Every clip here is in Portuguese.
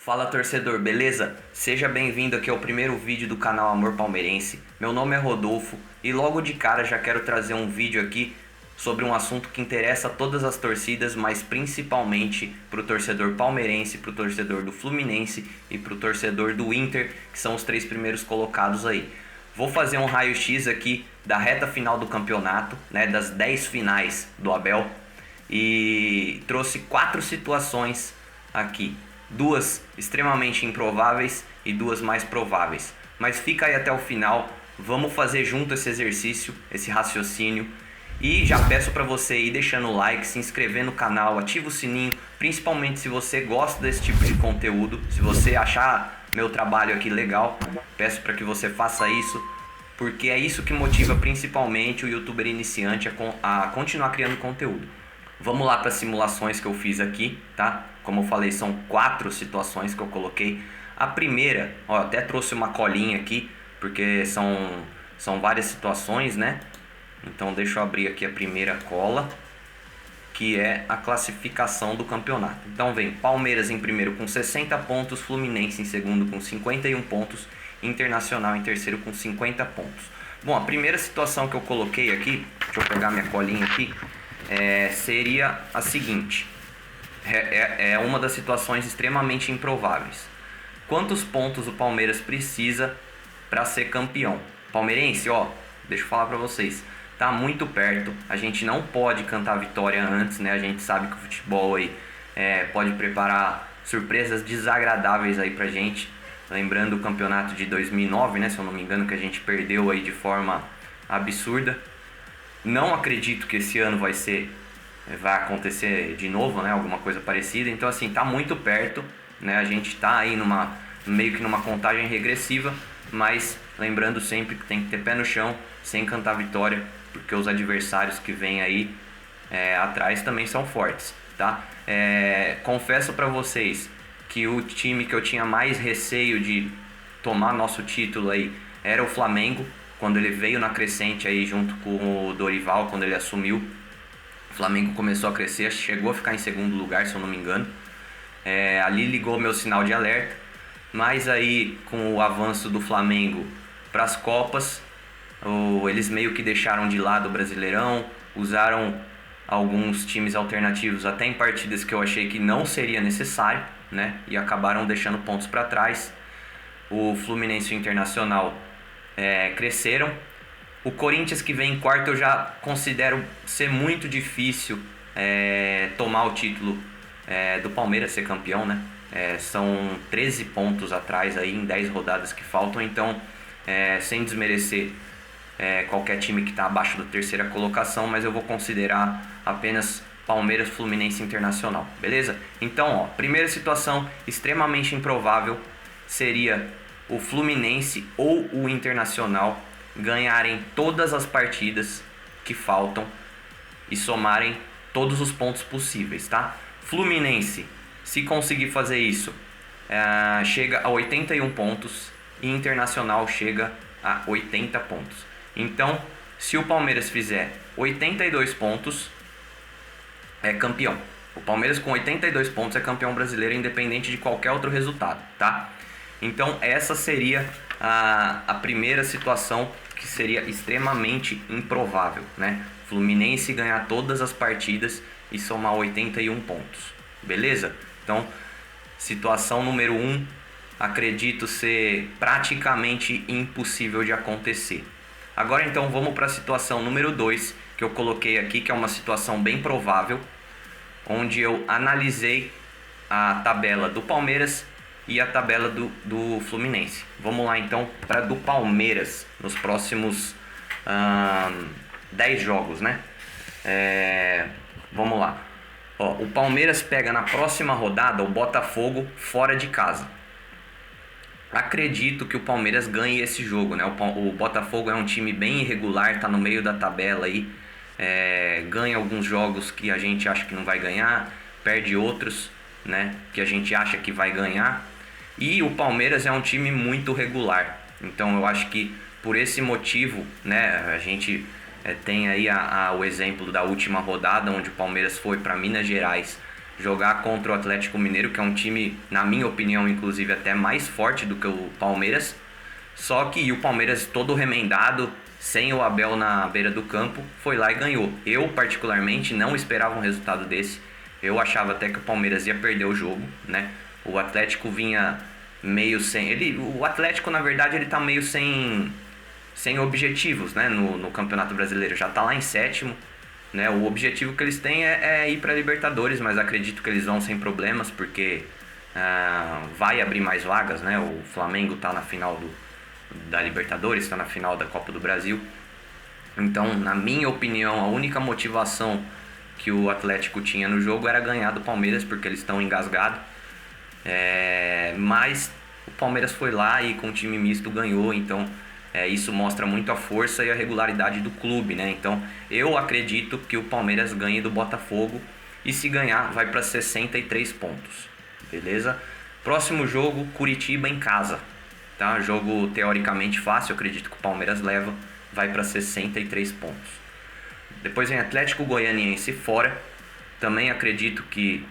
Fala torcedor, beleza? Seja bem-vindo aqui ao primeiro vídeo do canal Amor Palmeirense. Meu nome é Rodolfo e logo de cara já quero trazer um vídeo aqui sobre um assunto que interessa a todas as torcidas, mas principalmente para o torcedor palmeirense, para o torcedor do Fluminense e para o torcedor do Inter, que são os três primeiros colocados aí. Vou fazer um raio-x aqui da reta final do campeonato, né, das 10 finais do Abel, e trouxe 4 situações aqui. 2 extremamente improváveis e 2 mais prováveis. Mas fica aí até o final, vamos fazer junto esse exercício, esse raciocínio. E já peço para você ir deixando o like, se inscrever no canal, ativa o sininho, principalmente se você gosta desse tipo de conteúdo. Se você achar meu trabalho aqui legal, peço para que você faça isso, porque é isso que motiva principalmente o youtuber iniciante a continuar criando conteúdo. Vamos lá para as simulações que eu fiz aqui, tá? Como eu falei, são 4 situações que eu coloquei. A primeira, ó, até trouxe uma colinha aqui, porque são várias situações, né? Então deixa eu abrir aqui a primeira cola, que é a classificação do campeonato. Então vem Palmeiras em primeiro com 60 pontos, Fluminense em segundo com 51 pontos, Internacional em terceiro com 50 pontos. Bom, a primeira situação que eu coloquei aqui, deixa eu pegar minha colinha aqui, seria a seguinte. É uma das situações extremamente improváveis. Quantos pontos o Palmeiras precisa para ser campeão? Palmeirense, ó, deixa eu falar para vocês, tá muito perto. A gente não pode cantar vitória antes, né? A gente sabe que o futebol aí pode preparar surpresas desagradáveis aí pra gente. Lembrando o campeonato de 2009, né? Se eu não me engano, que a gente perdeu aí de forma absurda. Não acredito que esse ano vai acontecer de novo, né? Alguma coisa parecida. Então assim, tá muito perto, né? A gente tá aí meio que numa contagem regressiva, mas lembrando sempre que tem que ter pé no chão, sem cantar vitória, porque os adversários que vêm aí atrás também são fortes, tá? Confesso pra vocês que o time que eu tinha mais receio de tomar nosso título aí era o Flamengo, quando ele veio na crescente aí junto com o Dorival, quando ele assumiu. O Flamengo começou a crescer, chegou a ficar em segundo lugar, se eu não me engano. Ali ligou meu sinal de alerta, mas aí com o avanço do Flamengo para as Copas, eles meio que deixaram de lado o Brasileirão, usaram alguns times alternativos até em partidas que eu achei que não seria necessário, né? E acabaram deixando pontos para trás. O Fluminense e o Internacional cresceram. O Corinthians, que vem em quarto, eu já considero ser muito difícil tomar o título do Palmeiras, ser campeão, né? São 13 pontos atrás aí em 10 rodadas que faltam, então sem desmerecer qualquer time que está abaixo da terceira colocação, mas eu vou considerar apenas Palmeiras, Fluminense e Internacional, beleza? Então, ó, primeira situação extremamente improvável seria o Fluminense ou o Internacional ganharem todas as partidas que faltam e somarem todos os pontos possíveis, tá? Fluminense, se conseguir fazer isso, chega a 81 pontos e Internacional chega a 80 pontos. Então, se o Palmeiras fizer 82 pontos, é campeão. O Palmeiras com 82 pontos é campeão brasileiro, independente de qualquer outro resultado, tá? Então essa seria a primeira situação que seria extremamente improvável, né? Fluminense ganhar todas as partidas e somar 81 pontos, beleza? Então, situação número 1, acredito ser praticamente impossível de acontecer. Agora então vamos para a situação número 2, que eu coloquei aqui, que é uma situação bem provável, onde eu analisei a tabela do Palmeiras e a tabela do Fluminense. Vamos lá então para do Palmeiras nos próximos 10 jogos, né? Vamos lá. Ó, o Palmeiras pega na próxima rodada o Botafogo fora de casa. Acredito que o Palmeiras ganhe esse jogo, né? O Botafogo é um time bem irregular, tá no meio da tabela aí. Ganha alguns jogos que a gente acha que não vai ganhar, perde outros, né, que a gente acha que vai ganhar. E o Palmeiras é um time muito regular, então eu acho que por esse motivo, né, a gente tem aí o exemplo da última rodada, onde o Palmeiras foi para Minas Gerais jogar contra o Atlético Mineiro, que é um time, na minha opinião, inclusive até mais forte do que o Palmeiras. Só que o Palmeiras todo remendado, sem o Abel na beira do campo, foi lá e ganhou. Eu, particularmente, não esperava um resultado desse. Eu achava até que o Palmeiras ia perder o jogo, né? O Atlético vinha meio sem... o Atlético, na verdade, ele tá meio sem objetivos, né? No Campeonato Brasileiro. Já tá lá em sétimo, né? O objetivo que eles têm é ir para Libertadores, mas acredito que eles vão sem problemas, porque vai abrir mais vagas, né? O Flamengo tá na final da Libertadores, está na final da Copa do Brasil. Então, na minha opinião, a única motivação que o Atlético tinha no jogo era ganhar do Palmeiras, porque eles estão engasgados. Mas o Palmeiras foi lá e com o time misto ganhou, então isso mostra muito a força e a regularidade do clube, né? Então eu acredito que o Palmeiras ganhe do Botafogo, e se ganhar vai para 63 pontos, beleza? Próximo jogo, Curitiba em casa, tá? Jogo teoricamente fácil, eu acredito que o Palmeiras leva, vai para 63 pontos. Depois vem Atlético Goianiense fora, também acredito que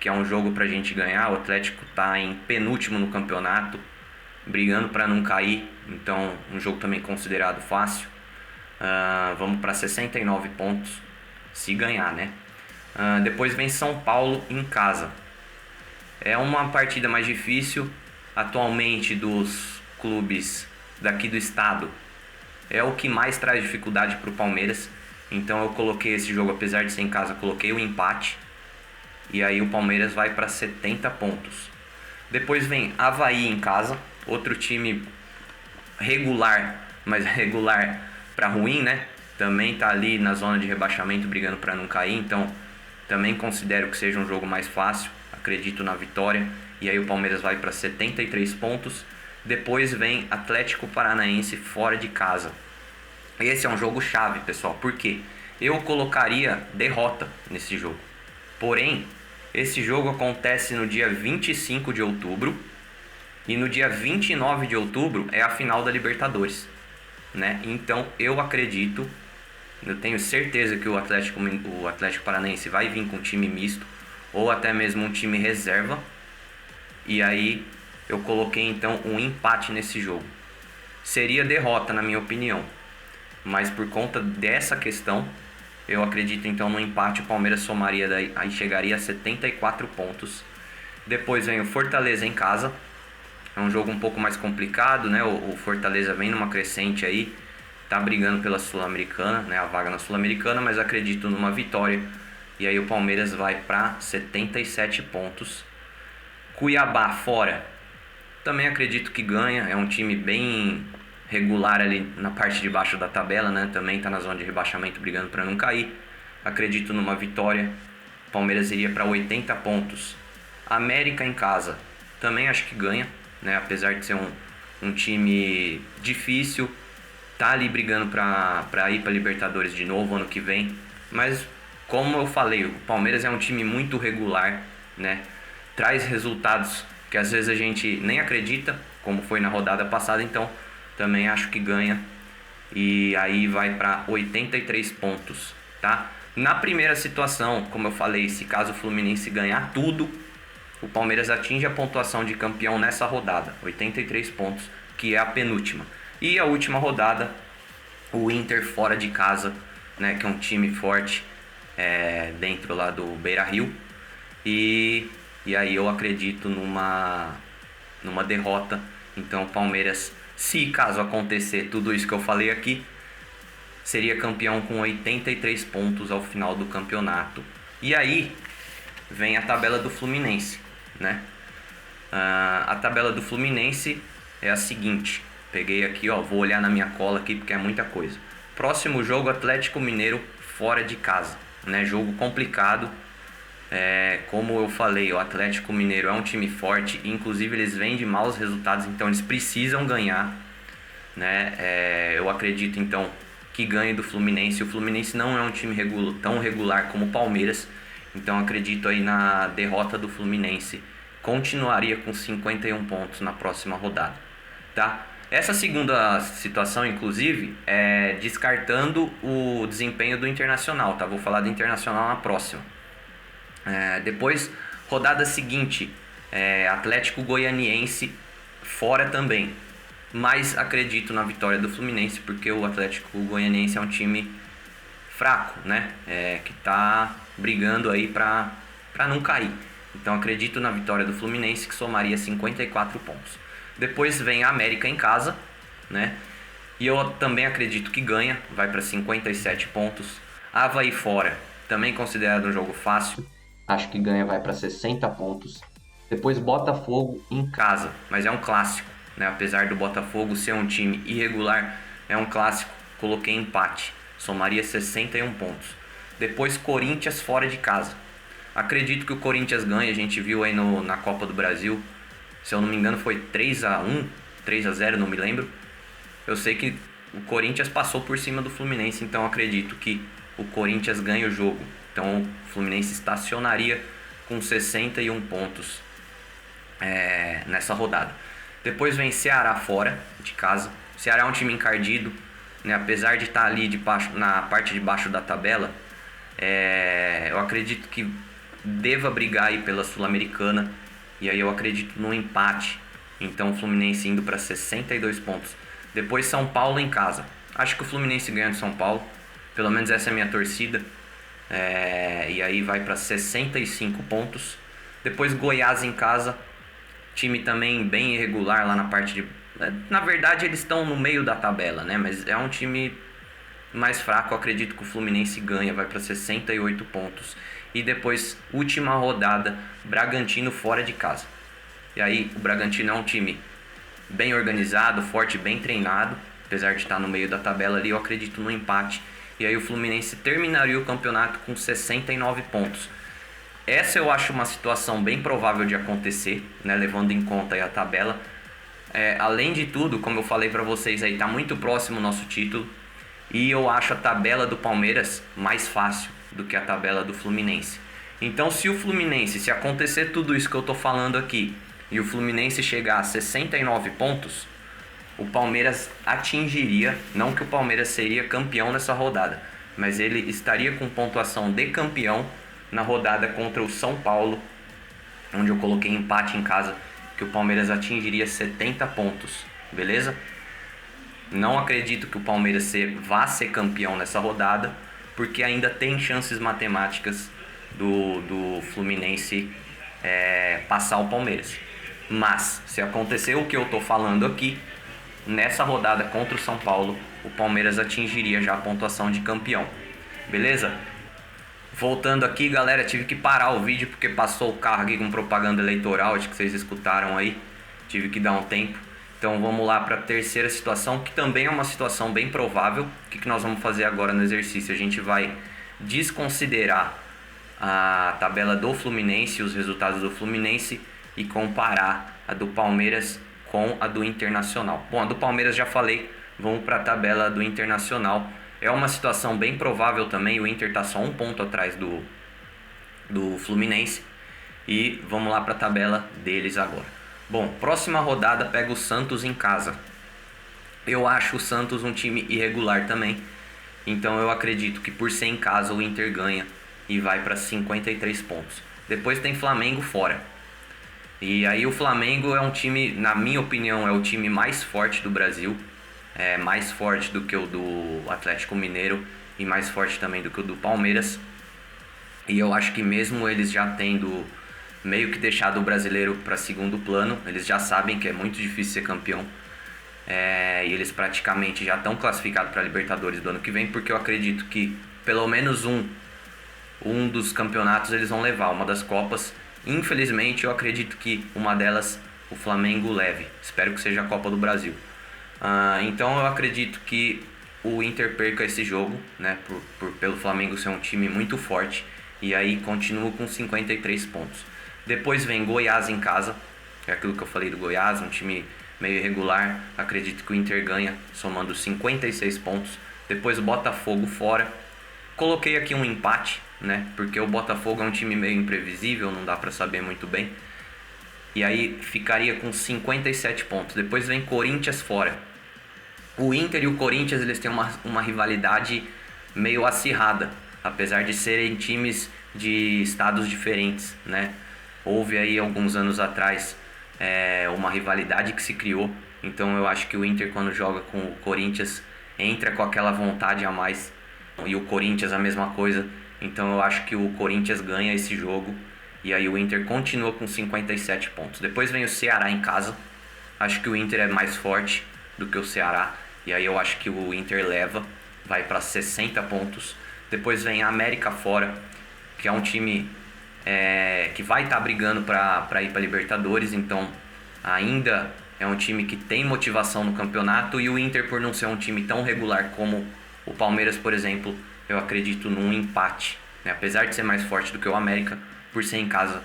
é um jogo pra gente ganhar. O Atlético tá em penúltimo no campeonato, brigando para não cair, então um jogo também considerado fácil. Vamos para 69 pontos se ganhar, né? Depois vem São Paulo em casa. É uma partida mais difícil. Atualmente, dos clubes daqui do estado, é o que mais traz dificuldade para o Palmeiras. Então eu coloquei esse jogo, apesar de ser em casa, coloquei o empate. E aí o Palmeiras vai para 70 pontos. Depois vem Avaí em casa, outro time regular, mas regular para ruim, né? Também tá ali na zona de rebaixamento, brigando para não cair. Então também considero que seja um jogo mais fácil, acredito na vitória. E aí o Palmeiras vai para 73 pontos. Depois vem Atlético Paranaense fora de casa. Esse é um jogo chave, pessoal, porque eu colocaria derrota nesse jogo. Porém, esse jogo acontece no dia 25 de outubro e no dia 29 de outubro é a final da Libertadores, né? Então eu acredito, eu tenho certeza que o Atlético Paranaense vai vir com um time misto ou até mesmo um time reserva. E aí eu coloquei então um empate nesse jogo. Seria derrota, na minha opinião, mas por conta dessa questão, eu acredito então no empate. O Palmeiras somaria daí, aí chegaria a 74 pontos. Depois vem o Fortaleza em casa. É um jogo um pouco mais complicado, né? O Fortaleza vem numa crescente aí, tá brigando pela Sul-Americana, né? A vaga na Sul-Americana, mas acredito numa vitória. E aí o Palmeiras vai para 77 pontos. Cuiabá fora. Também acredito que ganha, é um time bem regular ali na parte de baixo da tabela, né? Também está na zona de rebaixamento, brigando para não cair. Acredito numa vitória. Palmeiras iria para 80 pontos. América em casa, também acho que ganha, né? Apesar de ser um time difícil, tá ali brigando para ir para Libertadores de novo ano que vem. Mas como eu falei, o Palmeiras é um time muito regular, né? Traz resultados que às vezes a gente nem acredita, como foi na rodada passada. Então também acho que ganha, e aí vai para 83 pontos, tá? Na primeira situação, como eu falei, se caso o Fluminense ganhar tudo, o Palmeiras atinge a pontuação de campeão nessa rodada, 83 pontos, que é a penúltima. E a última rodada, o Inter fora de casa, né, que é um time forte dentro lá do Beira-Rio, e aí eu acredito numa derrota. Então o Palmeiras, se caso acontecer tudo isso que eu falei aqui, seria campeão com 83 pontos ao final do campeonato. E aí vem a tabela do Fluminense, né? A tabela do Fluminense é a seguinte. Peguei aqui, ó, vou olhar na minha cola aqui porque é muita coisa. Próximo jogo, Atlético Mineiro fora de casa, né? Jogo complicado. Como eu falei, o Atlético Mineiro é um time forte, inclusive eles vêm de maus resultados, então eles precisam ganhar, né? Eu acredito então que ganhe do Fluminense. O Fluminense não é um time tão regular como o Palmeiras, então acredito aí na derrota do Fluminense. Continuaria com 51 pontos na próxima rodada, tá? Essa segunda situação, inclusive, é descartando o desempenho do Internacional, tá? Vou falar do Internacional na próxima. Depois, rodada seguinte, Atlético Goianiense fora também. Mas acredito na vitória do Fluminense, porque o Atlético Goianiense é um time fraco, né? Que tá brigando aí pra não cair. Então acredito na vitória do Fluminense, que somaria 54 pontos. Depois vem a América em casa, né? E eu também acredito que ganha, vai para 57 pontos. Avaí fora, também considerado um jogo fácil. Acho que ganha, vai para 60 pontos. Depois Botafogo em casa, mas é um clássico, né? Apesar do Botafogo ser um time irregular, é um clássico. Coloquei empate, somaria 61 pontos. Depois Corinthians fora de casa. Acredito que o Corinthians ganha, a gente viu aí na Copa do Brasil. Se eu não me engano foi 3-1, 3-0, não me lembro. Eu sei que o Corinthians passou por cima do Fluminense, então acredito que o Corinthians ganha o jogo. Então o Fluminense estacionaria com 61 pontos nessa rodada. Depois vem Ceará fora de casa. O Ceará é um time encardido, né? Apesar de estar ali na parte de baixo da tabela, eu acredito que deva brigar aí pela Sul-Americana. E aí eu acredito no empate. Então o Fluminense indo para 62 pontos. Depois São Paulo em casa. Acho que o Fluminense ganha de São Paulo. Pelo menos essa é a minha torcida. E aí vai para 65 pontos. Depois Goiás em casa. Time também bem irregular lá na parte de... Na verdade eles estão no meio da tabela, né? Mas é um time mais fraco. Eu acredito que o Fluminense ganha. Vai para 68 pontos. E depois, última rodada, Bragantino fora de casa. E aí o Bragantino é um time bem organizado, forte, bem treinado. Apesar de estar no meio da tabela ali, eu acredito no empate. E aí o Fluminense terminaria o campeonato com 69 pontos. Essa eu acho uma situação bem provável de acontecer, né, levando em conta aí a tabela. Além de tudo, como eu falei para vocês aí, está muito próximo o nosso título. E eu acho a tabela do Palmeiras mais fácil do que a tabela do Fluminense. Então se o Fluminense, se acontecer tudo isso que eu tô falando aqui, e o Fluminense chegar a 69 pontos, o Palmeiras atingiria, não que o Palmeiras seria campeão nessa rodada, mas ele estaria com pontuação de campeão na rodada contra o São Paulo, onde eu coloquei empate em casa, que o Palmeiras atingiria 70 pontos, beleza? Não acredito que o Palmeiras vá ser campeão nessa rodada, porque ainda tem chances matemáticas do Fluminense passar o Palmeiras. Mas, se acontecer o que eu estou falando aqui, nessa rodada contra o São Paulo, o Palmeiras atingiria já a pontuação de campeão. Beleza? Voltando aqui, galera, tive que parar o vídeo porque passou o carro aqui com propaganda eleitoral, acho que vocês escutaram aí. Tive que dar um tempo. Então vamos lá para a terceira situação, que também é uma situação bem provável. O que nós vamos fazer agora no exercício? A gente vai desconsiderar a tabela do Fluminense, os resultados do Fluminense, e comparar a do Palmeiras com a do Internacional. Bom, a do Palmeiras já falei, vamos para a tabela do Internacional. É uma situação bem provável também, o Inter está só um ponto atrás do Fluminense. E vamos lá para a tabela deles agora. Bom, próxima rodada pega o Santos em casa. Eu acho o Santos um time irregular também. Então eu acredito que por ser em casa o Inter ganha e vai para 53 pontos. Depois tem Flamengo fora. E aí o Flamengo é um time, na minha opinião, é o time mais forte do Brasil. É mais forte do que o do Atlético Mineiro e mais forte também do que o do Palmeiras. E eu acho que mesmo eles já tendo meio que deixado o brasileiro para segundo plano, eles já sabem que é muito difícil ser campeão. E eles praticamente já estão classificados para a Libertadores do ano que vem, porque eu acredito que pelo menos um dos campeonatos eles vão levar, uma das Copas. Infelizmente eu acredito que uma delas o Flamengo leve, espero que seja a Copa do Brasil. Então eu acredito que o Inter perca esse jogo, né, pelo Flamengo ser um time muito forte, e aí continua com 53 pontos. Depois vem Goiás em casa, é aquilo que eu falei do Goiás, um time meio irregular. Acredito que o Inter ganha, somando 56 pontos. Depois Botafogo fora. Coloquei aqui um empate, né? Porque o Botafogo é um time meio imprevisível, não dá pra saber muito bem. E aí ficaria com 57 pontos. Depois vem Corinthians fora. O Inter e o Corinthians, eles têm uma rivalidade meio acirrada. apesar de serem times de estados diferentes, né? Houve aí alguns anos atrás uma rivalidade que se criou, então eu acho que o Inter, quando joga com o Corinthians, entra com aquela vontade a mais, e o Corinthians a mesma coisa, então eu acho que o Corinthians ganha esse jogo, e aí o Inter continua com 57 pontos. Depois vem o Ceará em casa, acho que o Inter é mais forte do que o Ceará, e aí eu acho que o Inter leva, vai para 60 pontos. Depois vem a América fora, que é um time que vai estar brigando para ir para Libertadores, então ainda é um time que tem motivação no campeonato, e o Inter, por não ser um time tão regular como o Palmeiras, por exemplo, eu acredito num empate, né? Apesar de ser mais forte do que o América, por ser em casa,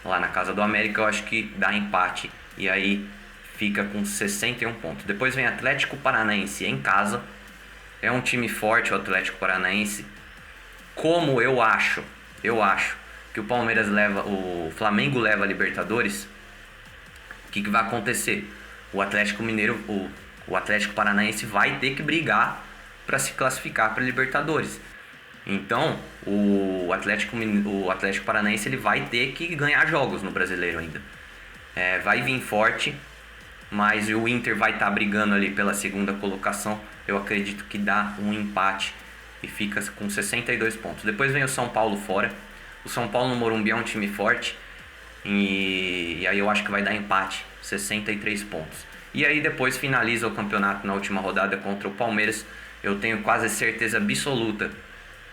lá na casa do América, eu acho que dá empate, e aí fica com 61 pontos. Depois vem Atlético Paranaense em casa, é um time forte o Atlético Paranaense. Como eu acho que o Palmeiras o Flamengo leva a Libertadores, o que vai acontecer? O Atlético Mineiro, o Atlético Paranaense vai ter que brigar para se classificar para Libertadores. Então, o Atlético Paranaense ele vai ter que ganhar jogos no Brasileiro ainda. Vai vir forte, mas o Inter vai estar brigando ali pela segunda colocação. Eu acredito que dá um empate e fica com 62 pontos. Depois vem o São Paulo fora. O São Paulo no Morumbi é um time forte, e aí eu acho que vai dar empate, 63 pontos. E aí depois finaliza o campeonato na última rodada contra o Palmeiras. Eu tenho quase certeza absoluta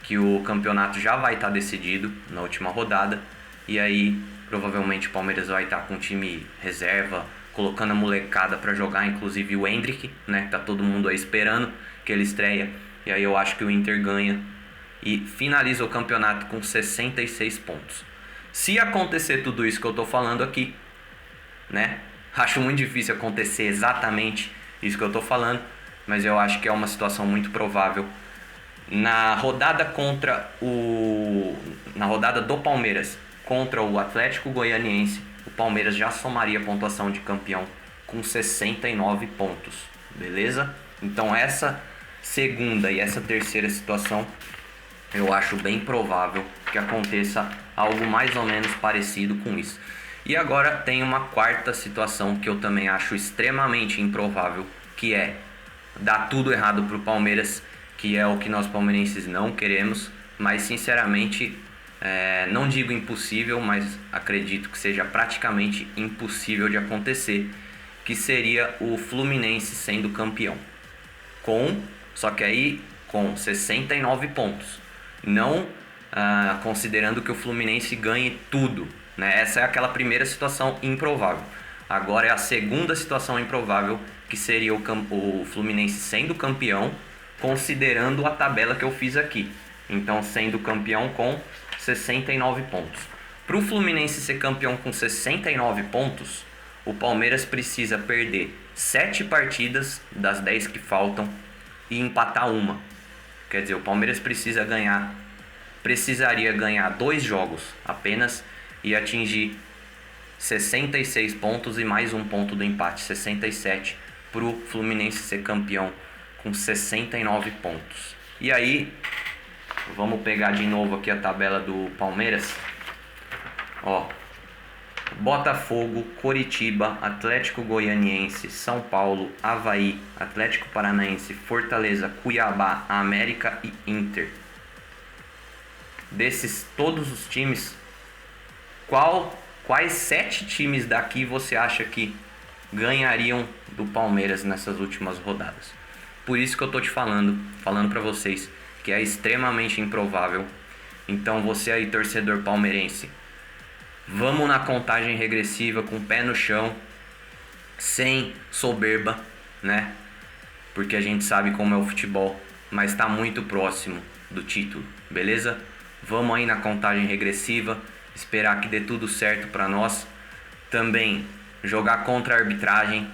que o campeonato já vai estar decidido na última rodada, e aí provavelmente o Palmeiras vai estar com o time reserva, colocando a molecada para jogar, inclusive o Endrick, né? Tá todo mundo aí esperando que ele estreia. E aí eu acho que o Inter ganha e finaliza o campeonato com 66 pontos. Se acontecer tudo isso que eu tô falando aqui, né? Acho muito difícil acontecer exatamente isso que eu tô falando, mas eu acho que é uma situação muito provável. Na rodada do Palmeiras contra o Atlético Goianiense, o Palmeiras já somaria a pontuação de campeão com 69 pontos, beleza? Então essa segunda e essa terceira situação eu acho bem provável que aconteça algo mais ou menos parecido com isso. E agora tem uma quarta situação que eu também acho extremamente improvável, que é dar tudo errado pro Palmeiras, que é o que nós palmeirenses não queremos, mas sinceramente não digo impossível, mas acredito que seja praticamente impossível de acontecer, que seria o Fluminense sendo campeão, só que aí com 69 pontos, não considerando que o Fluminense ganhe tudo, né? Essa é aquela primeira situação improvável. Agora é a segunda situação improvável, que seria o Fluminense sendo campeão, considerando a tabela que eu fiz aqui. Então, sendo campeão com 69 pontos. Para o Fluminense ser campeão com 69 pontos, o Palmeiras precisa perder 7 partidas das 10 que faltam e empatar uma. Quer dizer, o Palmeiras precisaria ganhar 2 jogos apenas e atingir 66 pontos e mais um ponto do empate, 67, para o Fluminense ser campeão com 69 pontos. E aí, vamos pegar de novo aqui a tabela do Palmeiras. Ó, Botafogo, Coritiba, Atlético Goianiense, São Paulo, Avaí, Atlético Paranaense, Fortaleza, Cuiabá, América e Inter. Desses todos os times, quais 7 times daqui você acha que ganhariam do Palmeiras nessas últimas rodadas? Por isso que eu tô te falando para vocês que é extremamente improvável. Então você aí, torcedor palmeirense, vamos na contagem regressiva, com o pé no chão, sem soberba, né? Porque a gente sabe como é o futebol, mas está muito próximo do título, beleza? Vamos aí na contagem regressiva, esperar que dê tudo certo para nós. Também jogar contra a arbitragem,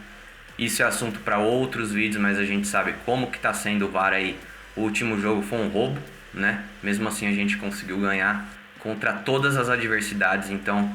isso é assunto para outros vídeos, mas a gente sabe como que tá sendo o VAR aí. O último jogo foi um roubo, né? Mesmo assim a gente conseguiu ganhar contra todas as adversidades, então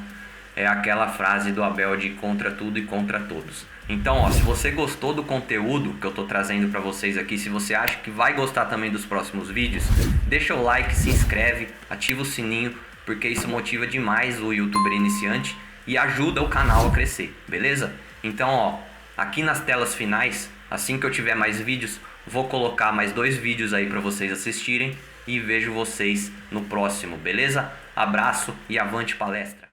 é aquela frase do Abel de contra tudo e contra todos. Então, ó, se você gostou do conteúdo que eu tô trazendo para vocês aqui, se você acha que vai gostar também dos próximos vídeos, deixa o like, se inscreve, ativa o sininho, porque isso motiva demais o youtuber iniciante e ajuda o canal a crescer, beleza? Então, ó, aqui nas telas finais, assim que eu tiver mais vídeos, vou colocar mais 2 vídeos aí para vocês assistirem e vejo vocês no próximo, beleza? Abraço e avante palestra!